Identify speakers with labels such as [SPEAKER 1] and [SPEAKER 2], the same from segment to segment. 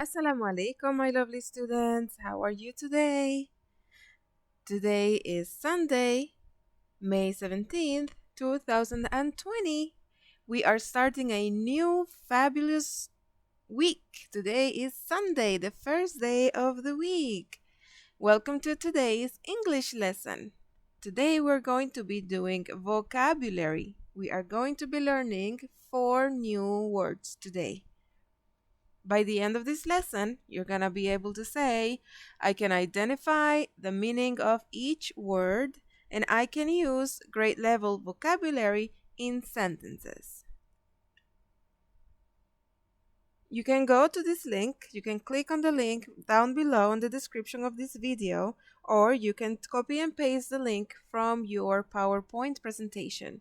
[SPEAKER 1] Assalamu alaikum, my lovely students. How are you today? Today is Sunday, May 17th, 2020. We are starting a new fabulous week. Today is Sunday, the first day of the week. Welcome to today's English lesson. Today we're going to be doing vocabulary. We are going to be learning 4 new words today. By the end of this lesson, you're going to be able to say, I can identify the meaning of each word and I can use grade level vocabulary in sentences. You can go to this link, you can click on the link down below in the description of this video, or you can copy and paste the link from your PowerPoint presentation.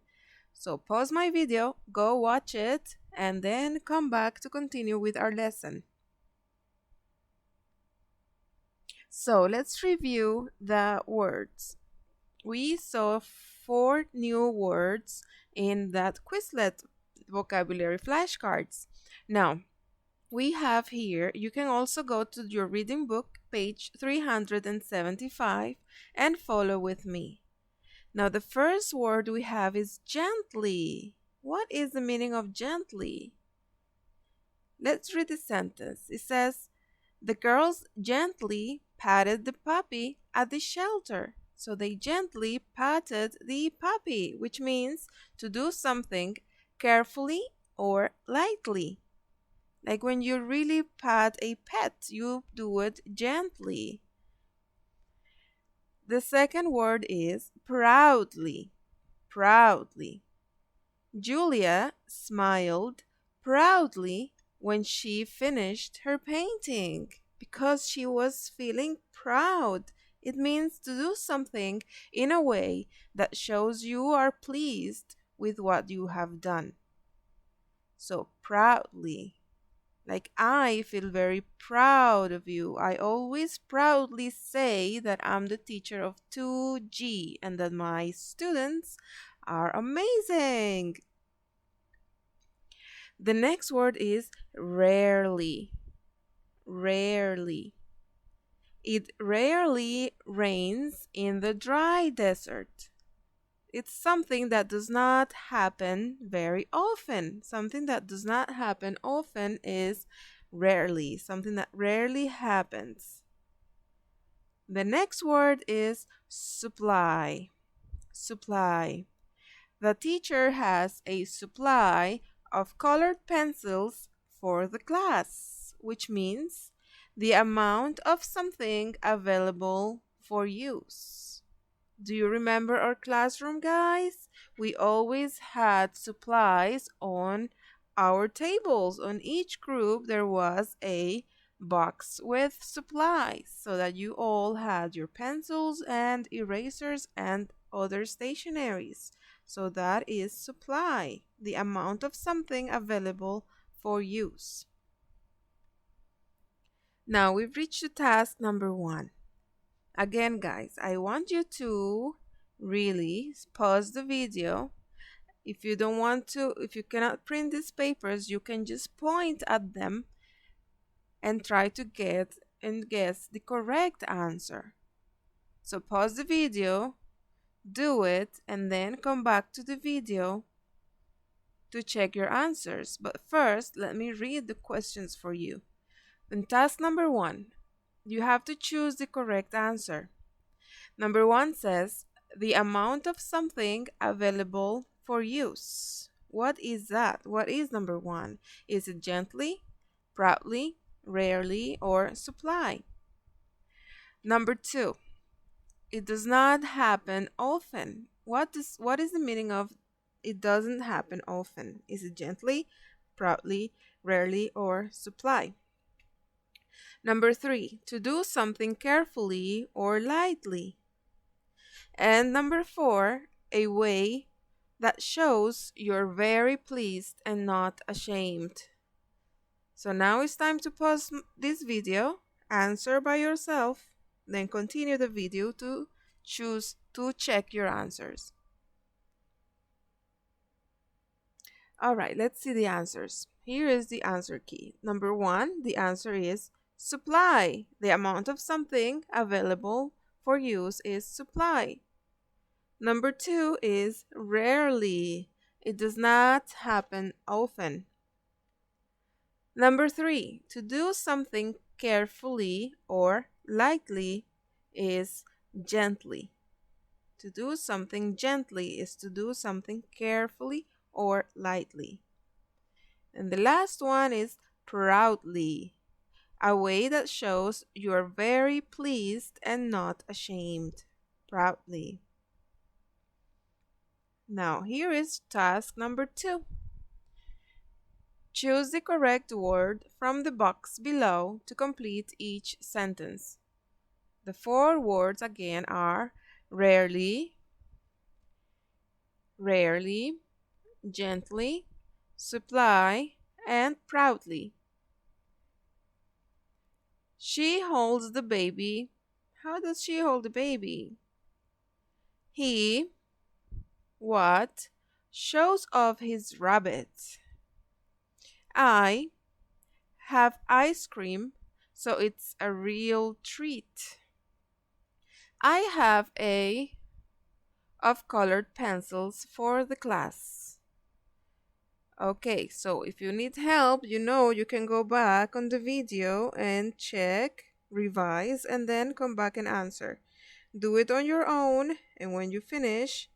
[SPEAKER 1] So pause my video, go watch it, and then come back to continue with our lesson. So let's review the words. We saw 4 new words in that Quizlet vocabulary flashcards. Now, we have here, you can also go to your reading book, page 375, and follow with me. Now, the first word we have is gently. What is the meaning of gently? Let's read the sentence. It says, the girls gently patted the puppy at the shelter. So they gently patted the puppy, which means to do something carefully or lightly. Like when you really pat a pet, you do it gently. The second word is proudly. Proudly. Julia smiled proudly when she finished her painting because she was feeling proud. It means to do something in a way that shows you are pleased with what you have done. So proudly. Like, I feel very proud of you. I always proudly say that I'm the teacher of 2G and that my students are amazing. The next word is rarely. Rarely. It rarely rains in the dry desert. It's something that does not happen very often. Something that does not happen often is rarely. Something that rarely happens. The next word is supply. Supply. The teacher has a supply of colored pencils for the class, which means the amount of something available for use. Do you remember our classroom, guys? We always had supplies on our tables. On each group, there was a box with supplies so that you all had your pencils and erasers and other stationaries. So that is supply, the amount of something available for use. Now we've reached to task number 1. Again, guys, I want you to really pause the video. If you don't want to, if you cannot print these papers, you can just point at them and try to get and guess the correct answer. So pause the video, do it, and then come back to the video to check your answers. But first, let me read the questions for you. In task number 1, you have to choose the correct answer. Number 1 says, the amount of something available for use. What is that? What is number 1? Is it gently, proudly, rarely, or supply? Number 2, it does not happen often. What is the meaning of it doesn't happen often? Is it gently, proudly, rarely, or supply? Number 3, to do something carefully or lightly. And number 4, a way that shows you're very pleased and not ashamed. So now it's time to pause this video, answer by yourself, then continue the video to choose to check your answers. All right, let's see the answers. here is the answer key. Number one, the answer is supply. The amount of something available for use is supply. Number two is rarely. It does not happen often. Number three, to do something carefully or lightly is gently. To do something gently is to do something carefully or lightly. And the last one is proudly, a way that shows you are very pleased and not ashamed. Proudly. Now, here is task number 2. Choose the correct word from the box below to complete each sentence. The 4 words again are rarely, rarely, gently, supply, and proudly. She holds the baby. How does she hold the baby? He, what, shows off his rabbit. I have ice cream, so it's a real treat. I have a of colored pencils for the class. Okay, so if you need help, you can go back on the video and check, revise, and then come back and answer. Do it on your own, and when you finish,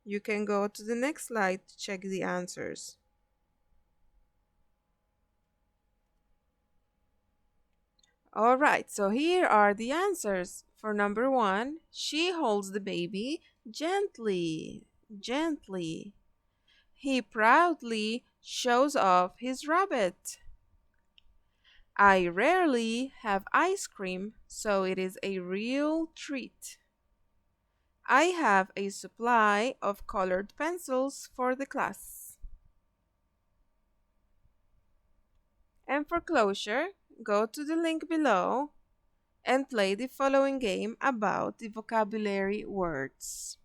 [SPEAKER 1] you can go to the next slide to check the answers. All right, so here are the answers. For number 1, she holds the baby gently, gently. He proudly shows off his rabbit. I rarely have ice cream, so it is a real treat. I have a supply of colored pencils for the class. And for closure, go to the link below and play the following game about the vocabulary words.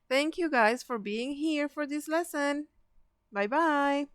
[SPEAKER 1] Thank you guys for being here for this lesson. Bye bye.